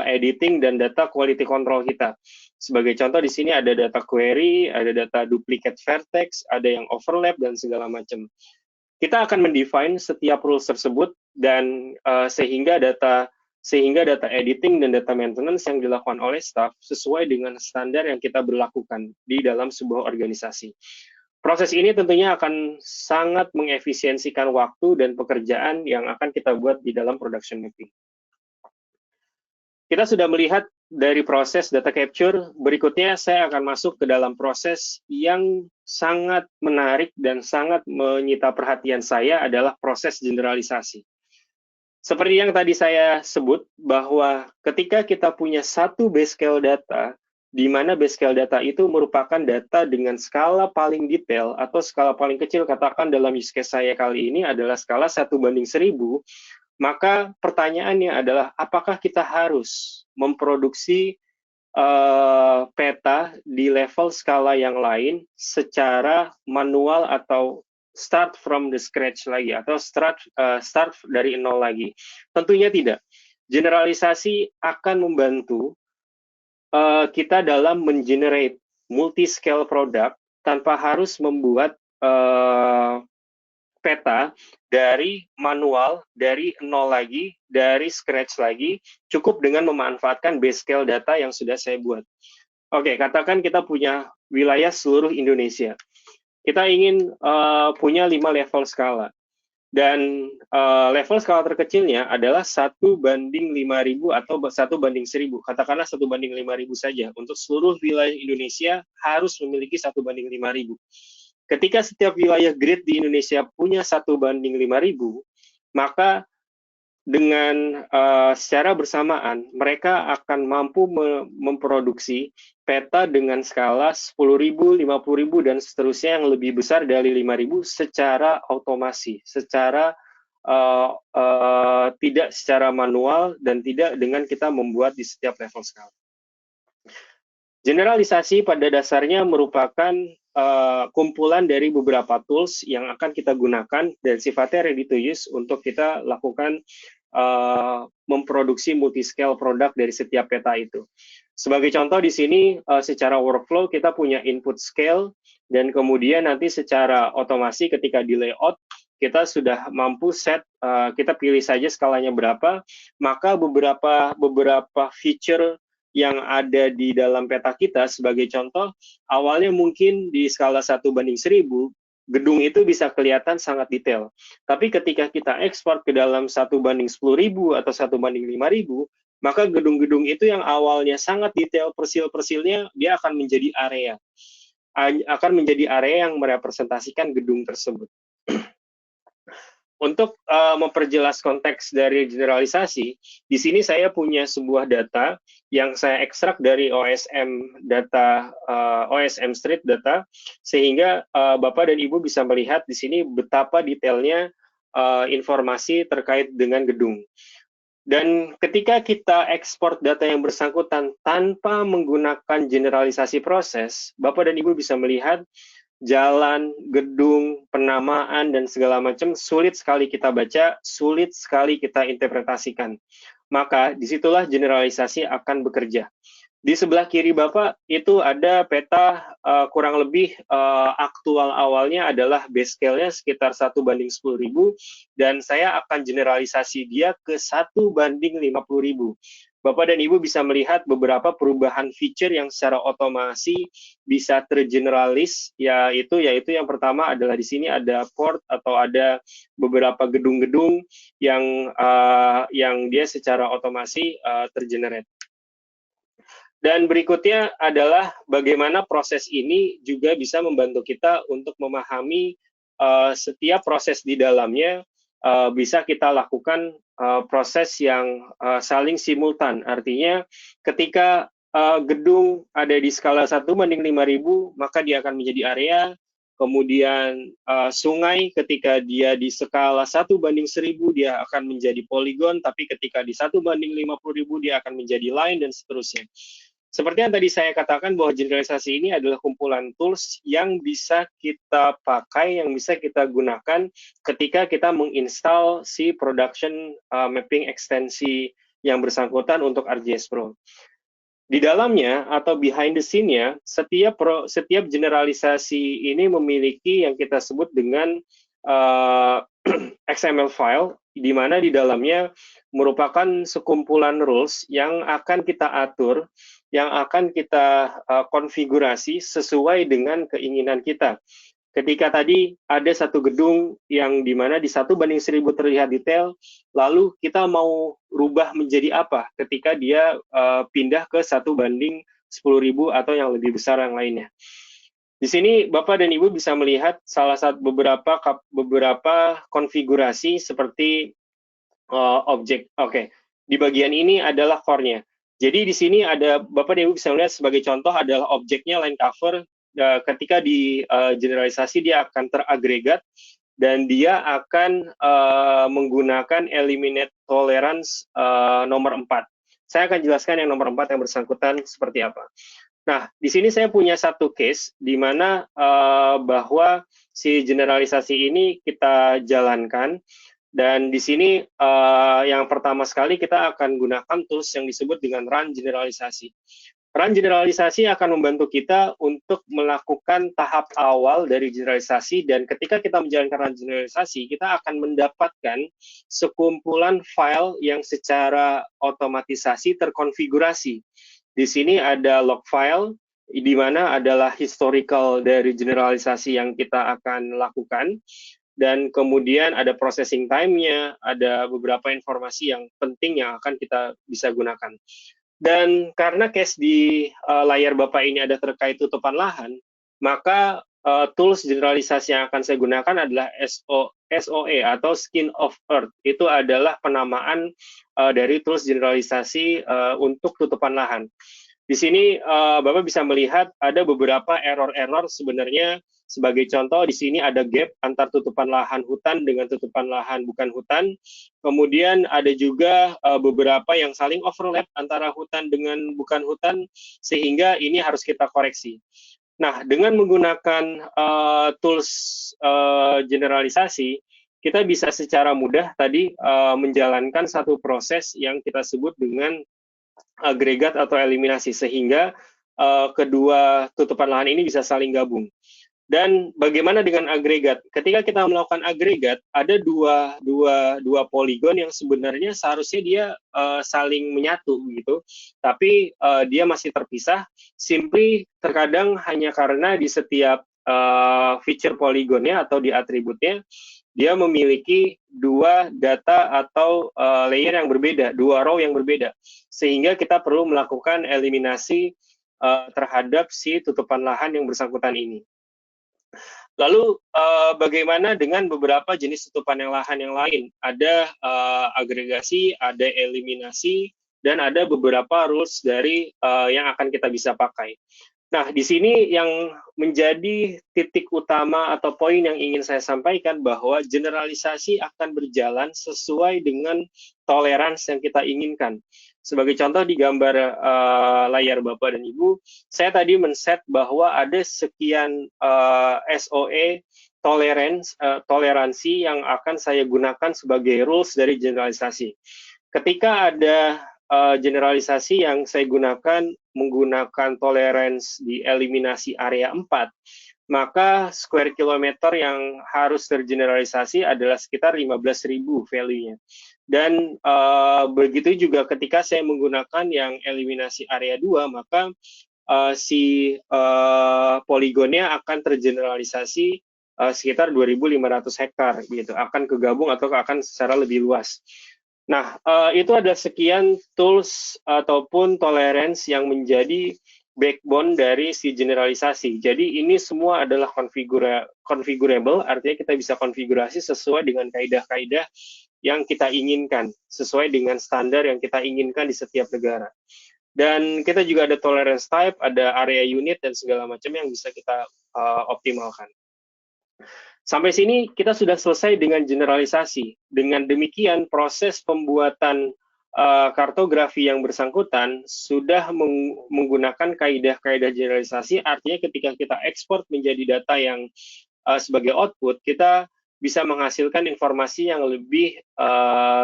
editing dan data quality control kita. Sebagai contoh di sini ada data query, ada data duplicate vertex, ada yang overlap dan segala macam. Kita akan mendefine setiap rules tersebut dan sehingga data editing dan data maintenance yang dilakukan oleh staff sesuai dengan standar yang kita berlakukan di dalam sebuah organisasi. Proses ini tentunya akan sangat mengefisiensikan waktu dan pekerjaan yang akan kita buat di dalam production mapping. Kita sudah melihat dari proses data capture, berikutnya saya akan masuk ke dalam proses yang sangat menarik dan sangat menyita perhatian saya adalah proses generalisasi. Seperti yang tadi saya sebut, bahwa ketika kita punya satu base scale data, di mana base scale data itu merupakan data dengan skala paling detail atau skala paling kecil, katakan dalam use case saya kali ini adalah skala 1:1000, maka pertanyaannya adalah apakah kita harus memproduksi peta di level skala yang lain secara manual atau start from the scratch lagi atau start dari nol lagi? Tentunya tidak. Generalisasi akan membantu kita dalam mengenerate multi-scale product tanpa harus membuat peta dari manual, dari nol lagi, dari scratch lagi, cukup dengan memanfaatkan base scale data yang sudah saya buat. Oke, katakan kita punya wilayah seluruh Indonesia. Kita ingin punya 5 level skala. Dan level skala terkecilnya adalah 1:5.000 atau 1:1000. Katakanlah 1:5.000 saja. Untuk seluruh wilayah Indonesia harus memiliki 1:5.000. Ketika setiap wilayah grid di Indonesia punya 1:5.000, maka dengan secara bersamaan mereka akan mampu memproduksi peta dengan skala 10.000, 50.000 dan seterusnya yang lebih besar dari 5.000 secara otomasi, secara tidak secara manual dan tidak dengan kita membuat di setiap level skala. Generalisasi pada dasarnya merupakan kumpulan dari beberapa tools yang akan kita gunakan dan sifatnya ready to use untuk kita lakukan memproduksi multi-scale produk dari setiap peta itu. Sebagai contoh di sini secara workflow kita punya input scale dan kemudian nanti secara otomasi ketika di layout kita sudah mampu set, kita pilih saja skalanya berapa, maka beberapa feature yang ada di dalam peta kita sebagai contoh, awalnya mungkin di skala 1:1000, gedung itu bisa kelihatan sangat detail. Tapi ketika kita ekspor ke dalam 1:10.000 atau 1:5.000, maka gedung-gedung itu yang awalnya sangat detail persil-persilnya, dia akan menjadi area. Akan menjadi area yang merepresentasikan gedung tersebut. Untuk memperjelas konteks dari generalisasi, di sini saya punya sebuah data yang saya ekstrak dari OSM data, OSM Street Data, sehingga Bapak dan Ibu bisa melihat di sini betapa detailnya informasi terkait dengan gedung. Dan ketika kita ekspor data yang bersangkutan tanpa menggunakan generalisasi proses, Bapak dan Ibu bisa melihat jalan, gedung, penamaan, dan segala macam sulit sekali kita baca, sulit sekali kita interpretasikan. Maka disitulah generalisasi akan bekerja. Di sebelah kiri Bapak itu ada peta kurang lebih aktual awalnya adalah base scale-nya sekitar 1:10.000 dan saya akan generalisasi dia ke 1:50.000. Bapak dan Ibu bisa melihat beberapa perubahan feature yang secara otomasi bisa tergeneralis, yaitu yang pertama adalah di sini ada port atau ada beberapa gedung-gedung yang dia secara otomasi tergenerate. Dan berikutnya adalah bagaimana proses ini juga bisa membantu kita untuk memahami setiap proses di dalamnya bisa kita lakukan proses yang saling simultan. Artinya ketika gedung ada di skala 1:5.000, maka dia akan menjadi area. Kemudian sungai ketika dia di skala 1:1000 dia akan menjadi poligon, tapi ketika di 1:50.000 dia akan menjadi line dan seterusnya. Seperti yang tadi saya katakan bahwa generalisasi ini adalah kumpulan tools yang bisa kita pakai, yang bisa kita gunakan ketika kita menginstal si production mapping ekstensi yang bersangkutan untuk ArcGIS Pro. Di dalamnya atau behind the scene-nya, setiap generalisasi ini memiliki yang kita sebut dengan XML file, di mana di dalamnya merupakan sekumpulan rules yang akan kita atur, yang akan kita konfigurasi sesuai dengan keinginan kita. Ketika tadi ada satu gedung yang dimana di 1:1000 terlihat detail, lalu kita mau rubah menjadi apa ketika dia pindah ke 1:10.000 atau yang lebih besar yang lainnya. Di sini Bapak dan Ibu bisa melihat salah satu beberapa konfigurasi seperti objek. Oke, di bagian ini adalah core-nya. Jadi di sini ada Bapak dan Ibu bisa melihat sebagai contoh adalah objeknya line cover. Ketika di generalisasi dia akan teragregat dan dia akan menggunakan eliminate tolerance nomor 4. Saya akan jelaskan yang nomor 4 yang bersangkutan seperti apa. Nah, di sini saya punya satu case di mana bahwa si generalisasi ini kita jalankan. Dan di sini yang pertama sekali kita akan gunakan tools yang disebut dengan run generalisasi. Run generalisasi akan membantu kita untuk melakukan tahap awal dari generalisasi, dan ketika kita menjalankan run generalisasi, kita akan mendapatkan sekumpulan file yang secara otomatisasi terkonfigurasi. Di sini ada log file, di mana adalah historical dari generalisasi yang kita akan lakukan, dan kemudian ada processing time-nya, ada beberapa informasi yang penting yang akan kita bisa gunakan. Dan karena case di layar Bapak ini ada terkait tutupan lahan, maka tools generalisasi yang akan saya gunakan adalah SOE atau Skin of Earth. Itu adalah penamaan dari tools generalisasi untuk tutupan lahan. Di sini Bapak bisa melihat ada beberapa error-error sebenarnya. Sebagai contoh, di sini ada gap antar tutupan lahan hutan dengan tutupan lahan bukan hutan. Kemudian ada juga beberapa yang saling overlap antara hutan dengan bukan hutan, sehingga ini harus kita koreksi. Nah, dengan menggunakan tools generalisasi, kita bisa secara mudah tadi menjalankan satu proses yang kita sebut dengan agregat atau eliminasi, sehingga kedua tutupan lahan ini bisa saling gabung. Dan bagaimana dengan agregat? Ketika kita melakukan agregat, ada dua poligon yang sebenarnya seharusnya dia saling menyatu gitu, tapi dia masih terpisah. Simply terkadang hanya karena di setiap feature poligonnya atau di atributnya dia memiliki dua data atau layer yang berbeda, dua row yang berbeda, sehingga kita perlu melakukan eliminasi terhadap si tutupan lahan yang bersangkutan ini. Lalu bagaimana dengan beberapa jenis tutupan lahan yang lain? Ada agregasi, ada eliminasi, dan ada beberapa rules dari yang akan kita bisa pakai. Nah, di sini yang menjadi titik utama atau poin yang ingin saya sampaikan bahwa generalisasi akan berjalan sesuai dengan toleransi yang kita inginkan. Sebagai contoh di gambar layar Bapak dan Ibu, saya tadi men-set bahwa ada sekian SOE toleransi yang akan saya gunakan sebagai rules dari generalisasi. Ketika ada generalisasi yang saya gunakan menggunakan tolerance di eliminasi area 4, maka square kilometer yang harus tergeneralisasi adalah sekitar 15.000 value-nya. Dan begitu juga ketika saya menggunakan yang eliminasi area 2, maka si poligonnya akan tergeneralisasi sekitar 2.500 hektar, gitu, akan kegabung atau akan secara lebih luas. Nah, itu ada sekian tools ataupun tolerance yang menjadi backbone dari si generalisasi. Jadi ini semua adalah configurable, artinya kita bisa konfigurasi sesuai dengan kaidah-kaidah yang kita inginkan, sesuai dengan standar yang kita inginkan di setiap negara. Dan kita juga ada tolerance type, ada area unit, dan segala macam yang bisa kita optimalkan. Sampai sini kita sudah selesai dengan generalisasi. Dengan demikian proses pembuatan kartografi yang bersangkutan sudah menggunakan kaidah-kaidah generalisasi, artinya ketika kita ekspor menjadi data yang sebagai output, kita bisa menghasilkan informasi yang lebih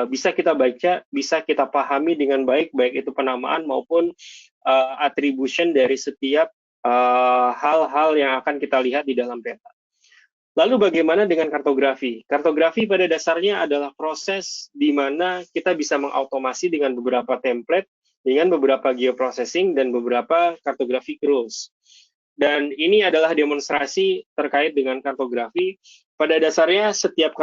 bisa kita baca, bisa kita pahami dengan baik, baik itu penamaan maupun attribution dari setiap hal-hal yang akan kita lihat di dalam peta. Lalu bagaimana dengan kartografi? Kartografi pada dasarnya adalah proses di mana kita bisa mengautomasi dengan beberapa template, dengan beberapa geoprocessing, dan beberapa kartografi rules. Dan ini adalah demonstrasi terkait dengan kartografi. Pada dasarnya setiap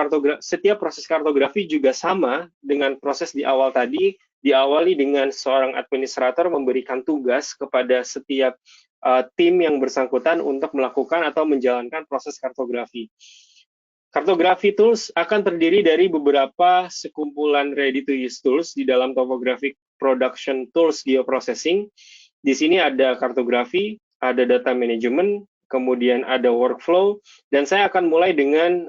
proses kartografi juga sama dengan proses di awal tadi, diawali dengan seorang administrator memberikan tugas kepada setiap tim yang bersangkutan untuk melakukan atau menjalankan proses kartografi. Kartografi tools akan terdiri dari beberapa sekumpulan ready-to-use tools di dalam topographic production tools geoprocessing. Di sini ada kartografi, ada data management, kemudian ada workflow, dan saya akan mulai dengan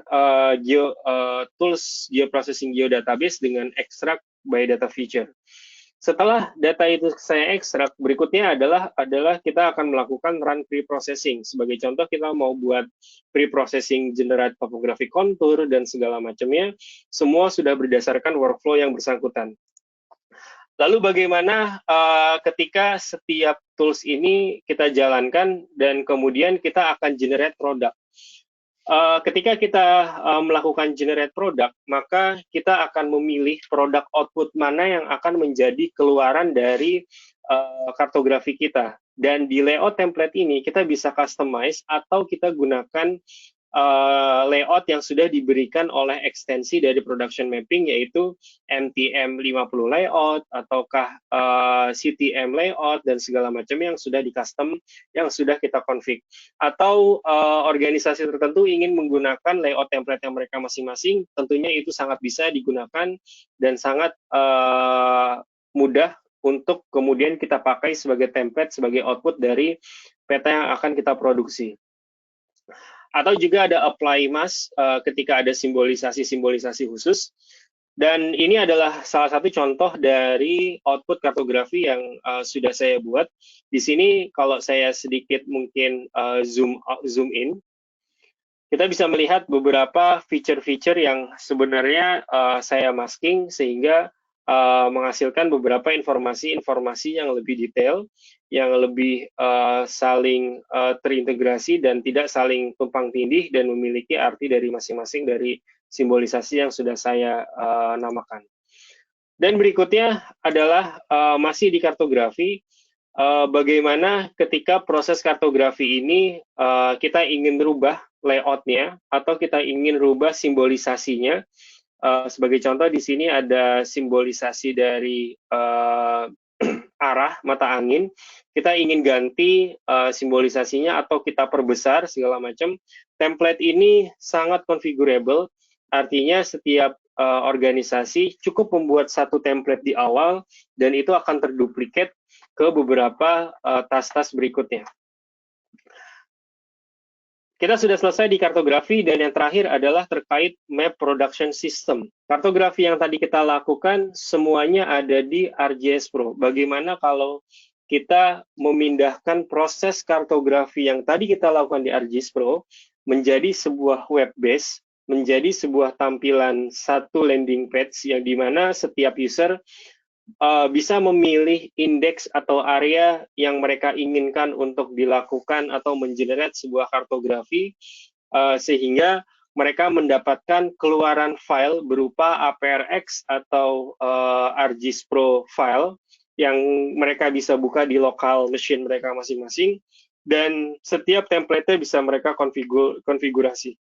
tools geoprocessing geodatabase dengan extract by data feature. Setelah data itu saya ekstrak, berikutnya adalah kita akan melakukan run pre-processing. Sebagai contoh, kita mau buat pre-processing generate topographic contour dan segala macamnya, semua sudah berdasarkan workflow yang bersangkutan. Lalu bagaimana ketika setiap tools ini kita jalankan dan kemudian kita akan generate produk. Ketika kita melakukan generate produk, maka kita akan memilih produk output mana yang akan menjadi keluaran dari kartografi kita. Dan di layout template ini kita bisa customize atau kita gunakan layout yang sudah diberikan oleh ekstensi dari production mapping, yaitu MTM 50 layout ataukah CTM layout dan segala macam yang sudah di custom, yang sudah kita config. Atau organisasi tertentu ingin menggunakan layout template yang mereka masing-masing, tentunya itu sangat bisa digunakan dan sangat mudah untuk kemudian kita pakai sebagai template, sebagai output dari peta yang akan kita produksi. Atau juga ada apply mask ketika ada simbolisasi-simbolisasi khusus. Dan ini adalah salah satu contoh dari output kartografi yang sudah saya buat. Di sini kalau saya sedikit mungkin zoom in, kita bisa melihat beberapa feature-feature yang sebenarnya saya masking sehingga menghasilkan beberapa informasi-informasi yang lebih detail, yang lebih saling terintegrasi dan tidak saling tumpang tindih dan memiliki arti dari masing-masing dari simbolisasi yang sudah saya namakan. Dan berikutnya adalah masih di kartografi, bagaimana ketika proses kartografi ini kita ingin rubah layoutnya atau kita ingin rubah simbolisasinya. Sebagai contoh di sini ada simbolisasi dari arah mata angin. Kita ingin ganti simbolisasinya atau kita perbesar segala macam. Template ini sangat configurable. Artinya setiap organisasi cukup membuat satu template di awal dan itu akan terduplikat ke beberapa tas-tas berikutnya. Kita sudah selesai di kartografi dan yang terakhir adalah terkait map production system. Kartografi yang tadi kita lakukan semuanya ada di ArcGIS Pro. Bagaimana kalau kita memindahkan proses kartografi yang tadi kita lakukan di ArcGIS Pro menjadi sebuah web base, menjadi sebuah tampilan satu landing page yang dimana setiap user bisa memilih indeks atau area yang mereka inginkan untuk dilakukan atau mengenerate sebuah kartografi sehingga mereka mendapatkan keluaran file berupa APRX atau ArcGIS Pro file yang mereka bisa buka di lokal machine mereka masing-masing dan setiap template-nya bisa mereka konfigurasi.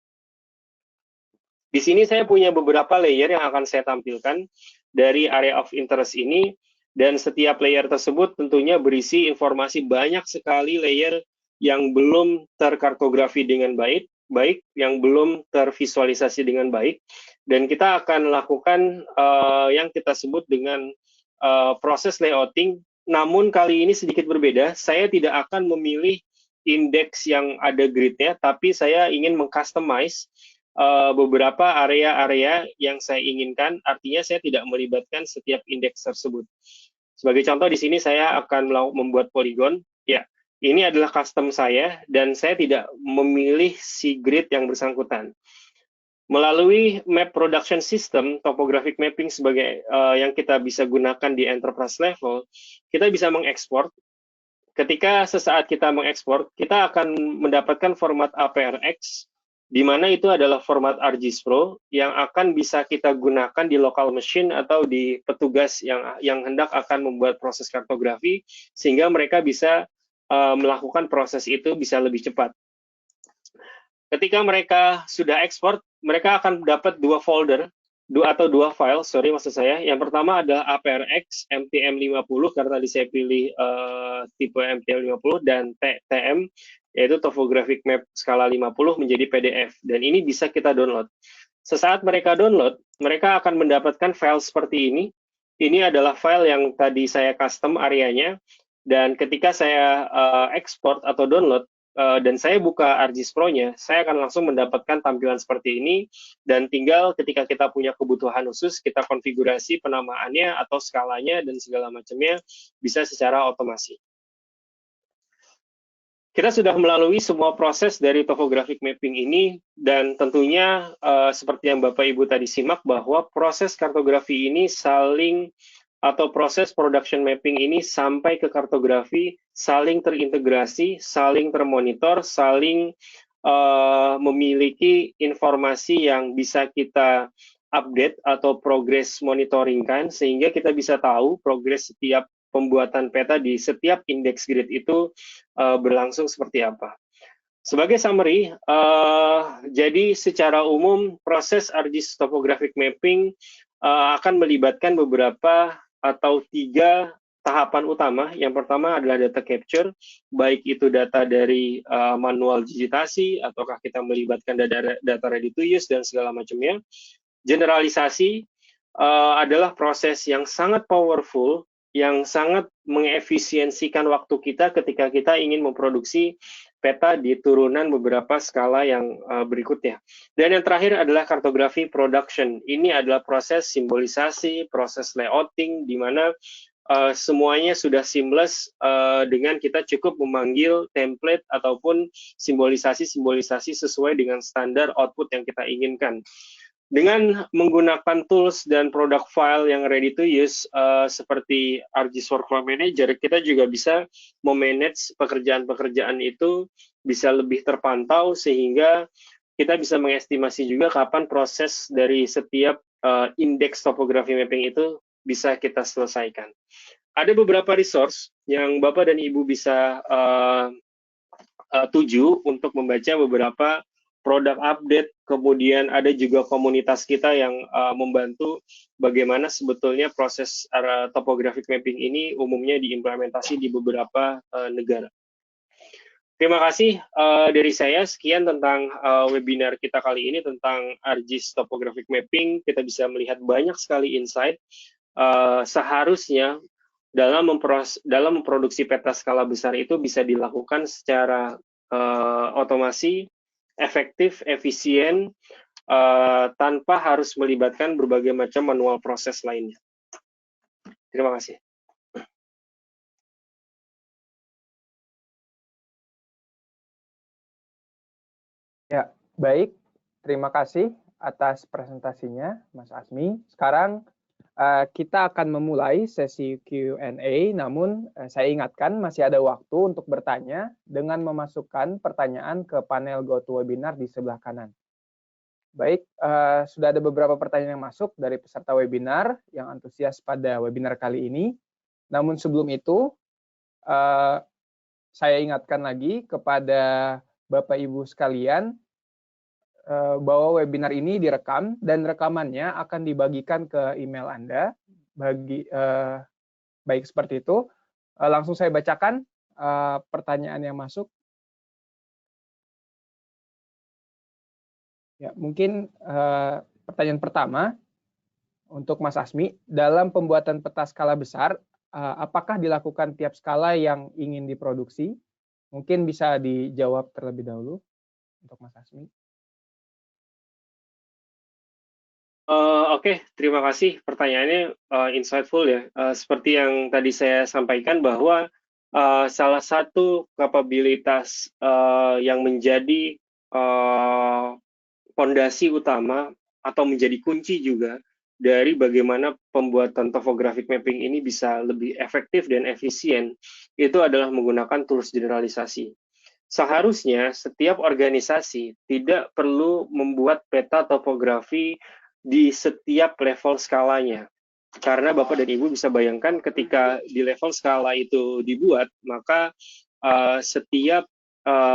Di sini saya punya beberapa layer yang akan saya tampilkan dari area of interest ini, dan setiap layer tersebut tentunya berisi informasi banyak sekali layer yang belum terkartografi dengan baik, yang belum tervisualisasi dengan baik, dan kita akan lakukan yang kita sebut dengan proses layouting, namun kali ini sedikit berbeda. Saya tidak akan memilih indeks yang ada gridnya, tapi saya ingin mengcustomize beberapa area-area yang saya inginkan, artinya saya tidak melibatkan setiap indeks tersebut. Sebagai contoh di sini saya akan membuat poligon. Ya, ini adalah custom saya dan saya tidak memilih si grid yang bersangkutan. Melalui map production system, topographic mapping sebagai yang kita bisa gunakan di enterprise level, kita bisa mengekspor. Ketika sesaat kita mengekspor, kita akan mendapatkan format APRX, di mana itu adalah format ArcGIS Pro yang akan bisa kita gunakan di local machine atau di petugas yang hendak akan membuat proses kartografi, sehingga mereka bisa melakukan proses itu bisa lebih cepat. Ketika mereka sudah ekspor, mereka akan dapat dua folder, dua file, maksud saya. Yang pertama adalah APRX MTM50, karena tadi saya pilih tipe MTM50, dan TM, yaitu Topographic Map skala 50 menjadi PDF. Dan ini bisa kita download. Sesaat mereka download, mereka akan mendapatkan file seperti ini. Ini adalah file yang tadi saya custom areanya. Dan ketika saya export atau download, dan saya buka ArcGIS Pro-nya, saya akan langsung mendapatkan tampilan seperti ini, dan tinggal ketika kita punya kebutuhan khusus, kita konfigurasi penamaannya atau skalanya dan segala macamnya bisa secara otomasi. Kita sudah melalui semua proses dari topographic mapping ini, dan tentunya seperti yang Bapak Ibu tadi simak bahwa proses kartografi ini saling atau proses production mapping ini sampai ke kartografi saling terintegrasi, saling termonitor, saling memiliki informasi yang bisa kita update atau progress monitoringkan, sehingga kita bisa tahu progres setiap pembuatan peta di setiap index grid itu berlangsung seperti apa. Sebagai summary, jadi secara umum proses ArcGIS Topographic Mapping akan melibatkan beberapa atau 3 tahapan utama. Yang pertama adalah data capture, baik itu data dari manual digitasi, ataukah kita melibatkan data ready to use, dan segala macamnya. Generalisasi adalah proses yang sangat powerful, yang sangat mengefisiensikan waktu kita ketika kita ingin memproduksi peta di turunan beberapa skala yang berikutnya. Dan yang terakhir adalah kartografi production. Ini adalah proses simbolisasi, proses layouting, di mana semuanya sudah seamless dengan kita cukup memanggil template ataupun simbolisasi-simbolisasi sesuai dengan standar output yang kita inginkan. Dengan menggunakan tools dan product file yang ready to use seperti ArcGIS Workflow Manager, kita juga bisa memanage pekerjaan-pekerjaan itu bisa lebih terpantau, sehingga kita bisa mengestimasi juga kapan proses dari setiap indeks topografi mapping itu bisa kita selesaikan. Ada beberapa resource yang Bapak dan Ibu bisa tuju untuk membaca beberapa produk update, kemudian ada juga komunitas kita yang membantu bagaimana sebetulnya proses topographic mapping ini umumnya diimplementasi di beberapa negara. Terima kasih dari saya, sekian tentang webinar kita kali ini tentang ArcGIS Topographic Mapping. Kita bisa melihat banyak sekali insight. Seharusnya dalam memproduksi peta skala besar itu bisa dilakukan secara otomasi, efektif, efisien, tanpa harus melibatkan berbagai macam manual proses lainnya. Terima kasih. Ya, baik. Terima kasih atas presentasinya, Mas Asmi. Sekarang kita akan memulai sesi Q&A, namun saya ingatkan masih ada waktu untuk bertanya dengan memasukkan pertanyaan ke panel GoToWebinar di sebelah kanan. Baik, sudah ada beberapa pertanyaan yang masuk dari peserta webinar yang antusias pada webinar kali ini. Namun sebelum itu, saya ingatkan lagi kepada Bapak Ibu sekalian bahwa webinar ini direkam dan rekamannya akan dibagikan ke email Anda. Baik seperti itu. Langsung saya bacakan pertanyaan yang masuk. Ya, mungkin pertanyaan pertama untuk Mas Asmi, dalam pembuatan peta skala besar, apakah dilakukan tiap skala yang ingin diproduksi? Mungkin bisa dijawab terlebih dahulu untuk Mas Asmi. Oke, terima kasih. Pertanyaannya insightful ya. Seperti yang tadi saya sampaikan bahwa salah satu kapabilitas yang menjadi fondasi utama atau menjadi kunci juga dari bagaimana pembuatan topographic mapping ini bisa lebih efektif dan efisien, itu adalah menggunakan tools generalisasi. Seharusnya setiap organisasi tidak perlu membuat peta topografi di setiap level skalanya. Karena Bapak dan Ibu bisa bayangkan ketika di level skala itu dibuat, maka setiap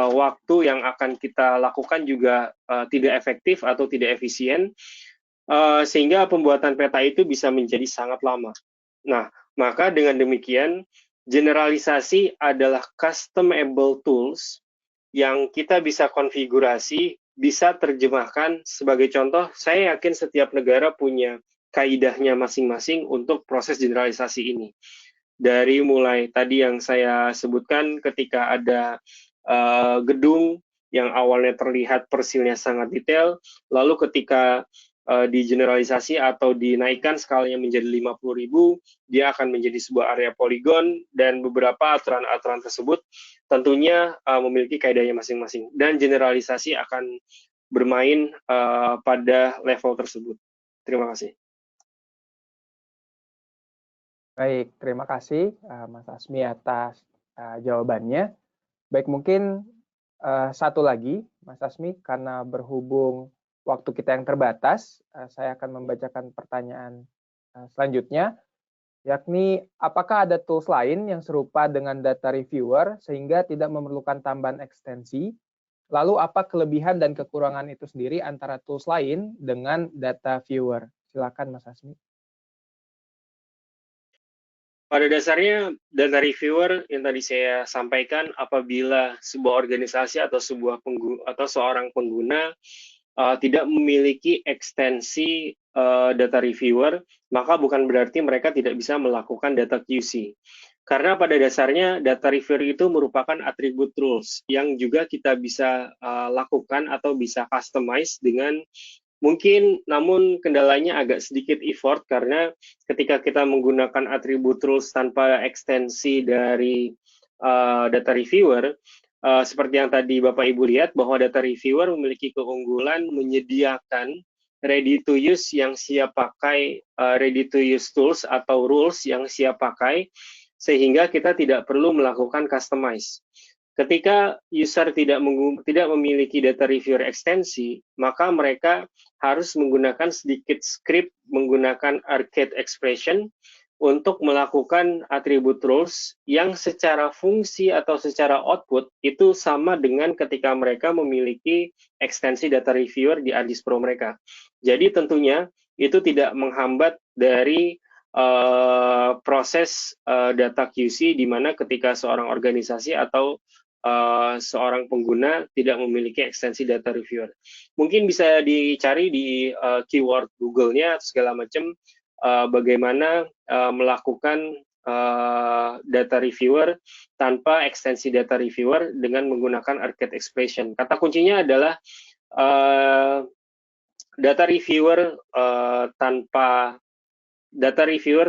waktu yang akan kita lakukan juga tidak efektif atau tidak efisien, sehingga pembuatan peta itu bisa menjadi sangat lama. Nah, maka dengan demikian, generalisasi adalah customable tools yang kita bisa konfigurasi, bisa terjemahkan. Sebagai contoh, saya yakin setiap negara punya kaidahnya masing-masing untuk proses generalisasi ini. Dari mulai tadi yang saya sebutkan ketika ada gedung yang awalnya terlihat persilnya sangat detail, lalu ketika digeneralisasi atau dinaikkan skalanya menjadi 50.000, dia akan menjadi sebuah area poligon, dan beberapa aturan-aturan tersebut tentunya memiliki kaidahnya masing-masing, dan generalisasi akan bermain pada level tersebut. Terima kasih. Baik, terima kasih Mas Asmi atas jawabannya. Baik, mungkin satu lagi, Mas Asmi, karena berhubung waktu kita yang terbatas, saya akan membacakan pertanyaan selanjutnya, yakni apakah ada tools lain yang serupa dengan data reviewer sehingga tidak memerlukan tambahan ekstensi? Lalu apa kelebihan dan kekurangan itu sendiri antara tools lain dengan data viewer? Silakan Mas Asmi. Pada dasarnya, data reviewer yang tadi saya sampaikan, apabila sebuah organisasi atau seorang pengguna tidak memiliki ekstensi data reviewer, maka bukan berarti mereka tidak bisa melakukan data QC. Karena pada dasarnya data reviewer itu merupakan atribut rules yang juga kita bisa lakukan atau bisa customize dengan mungkin, namun kendalanya agak sedikit effort karena ketika kita menggunakan atribut rules tanpa ekstensi dari data reviewer, seperti yang tadi Bapak Ibu lihat bahwa data reviewer memiliki keunggulan menyediakan ready to use yang siap pakai, ready to use tools atau rules yang siap pakai, sehingga kita tidak perlu melakukan customize. Ketika user tidak memiliki data reviewer ekstensi, maka mereka harus menggunakan sedikit script menggunakan arcade expression untuk melakukan atribut rules yang secara fungsi atau secara output itu sama dengan ketika mereka memiliki ekstensi data reviewer di ArcGIS Pro mereka. Jadi tentunya itu tidak menghambat dari proses data QC di mana ketika seorang organisasi atau seorang pengguna tidak memiliki ekstensi data reviewer. Mungkin bisa dicari di keyword Google-nya segala macam bagaimana melakukan data reviewer tanpa ekstensi data reviewer dengan menggunakan arcade expression. Kata kuncinya adalah data reviewer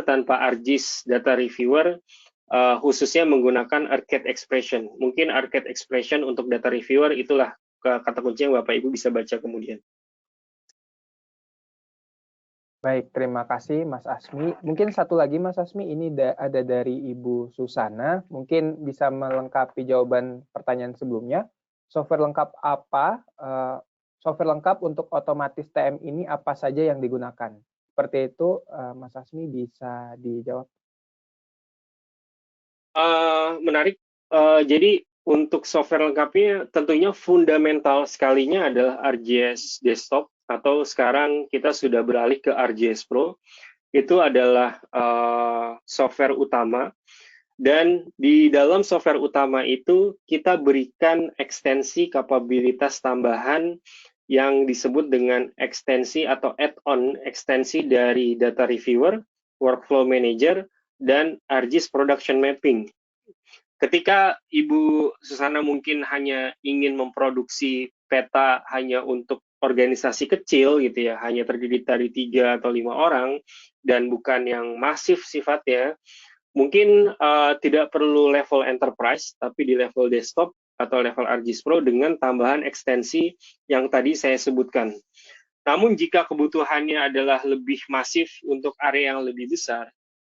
tanpa ArcGIS data reviewer khususnya menggunakan arcade expression. Mungkin arcade expression untuk data reviewer itulah kata kunci yang Bapak Ibu bisa baca kemudian. Baik, terima kasih Mas Asmi. Mungkin satu lagi Mas Asmi, ini ada dari Ibu Susana. Mungkin bisa melengkapi jawaban pertanyaan sebelumnya. Software lengkap apa? Software lengkap untuk otomatis TM ini apa saja yang digunakan? Seperti itu, Mas Asmi bisa dijawab. Menarik. Jadi untuk software lengkapnya tentunya fundamental sekalinya adalah ArcGIS Desktop atau sekarang kita sudah beralih ke ArcGIS Pro. Itu adalah software utama dan di dalam software utama itu kita berikan ekstensi kapabilitas tambahan yang disebut dengan ekstensi atau add-on ekstensi dari data reviewer, workflow manager, dan ArcGIS production mapping. Ketika Ibu Susana mungkin hanya ingin memproduksi peta hanya untuk organisasi kecil gitu ya, hanya terdiri dari 3 atau 5 orang dan bukan yang masif sifatnya, mungkin tidak perlu level enterprise, tapi di level desktop atau level ArcGIS Pro dengan tambahan ekstensi yang tadi saya sebutkan. Namun jika kebutuhannya adalah lebih masif untuk area yang lebih besar,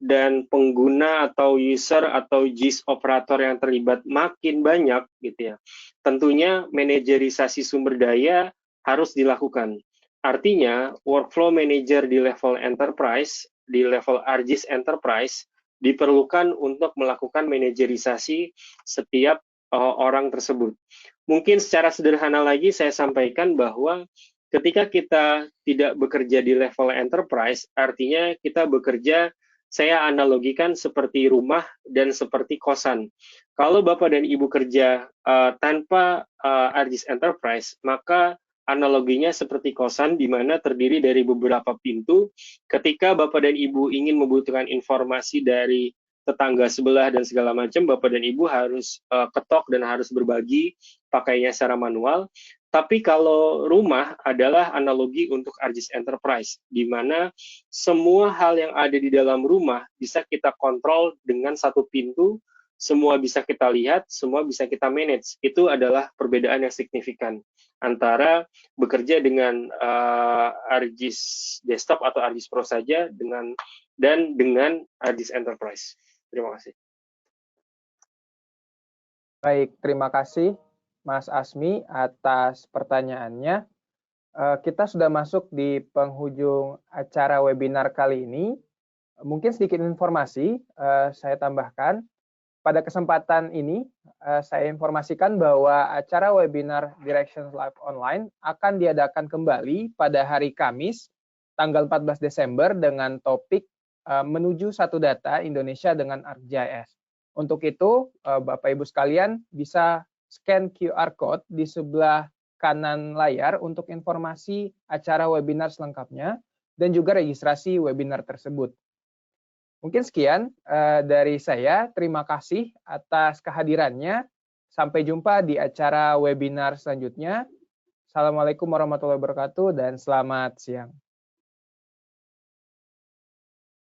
dan pengguna atau user atau GIS operator yang terlibat makin banyak gitu ya. Tentunya manajerisasi sumber daya harus dilakukan. Artinya workflow manager di level enterprise, di level ArcGIS enterprise diperlukan untuk melakukan manajerisasi setiap orang tersebut. Mungkin secara sederhana lagi saya sampaikan bahwa ketika kita tidak bekerja di level enterprise, artinya kita bekerja, saya analogikan seperti rumah dan seperti kosan. Kalau Bapak dan Ibu kerja tanpa ArcGIS Enterprise, maka analoginya seperti kosan di mana terdiri dari beberapa pintu. Ketika Bapak dan Ibu ingin membutuhkan informasi dari tetangga sebelah dan segala macam, Bapak dan Ibu harus ketok dan harus berbagi pakainya secara manual. Tapi kalau rumah adalah analogi untuk ArcGIS Enterprise, di mana semua hal yang ada di dalam rumah bisa kita kontrol dengan satu pintu, semua bisa kita lihat, semua bisa kita manage. Itu adalah perbedaan yang signifikan antara bekerja dengan ArcGIS Desktop atau ArcGIS Pro saja dengan ArcGIS Enterprise. Terima kasih. Baik, terima kasih Mas Asmi atas pertanyaannya. Kita sudah masuk di penghujung acara webinar kali ini. Mungkin sedikit informasi saya tambahkan. Pada kesempatan ini, saya informasikan bahwa acara webinar Directions Live Online akan diadakan kembali pada hari Kamis, tanggal 14 Desember dengan topik menuju satu data Indonesia dengan ArcGIS. Untuk itu, Bapak Ibu sekalian bisa scan QR Code di sebelah kanan layar untuk informasi acara webinar selengkapnya dan juga registrasi webinar tersebut. Mungkin sekian dari saya. Terima kasih atas kehadirannya. Sampai jumpa di acara webinar selanjutnya. Assalamualaikum warahmatullahi wabarakatuh dan selamat siang.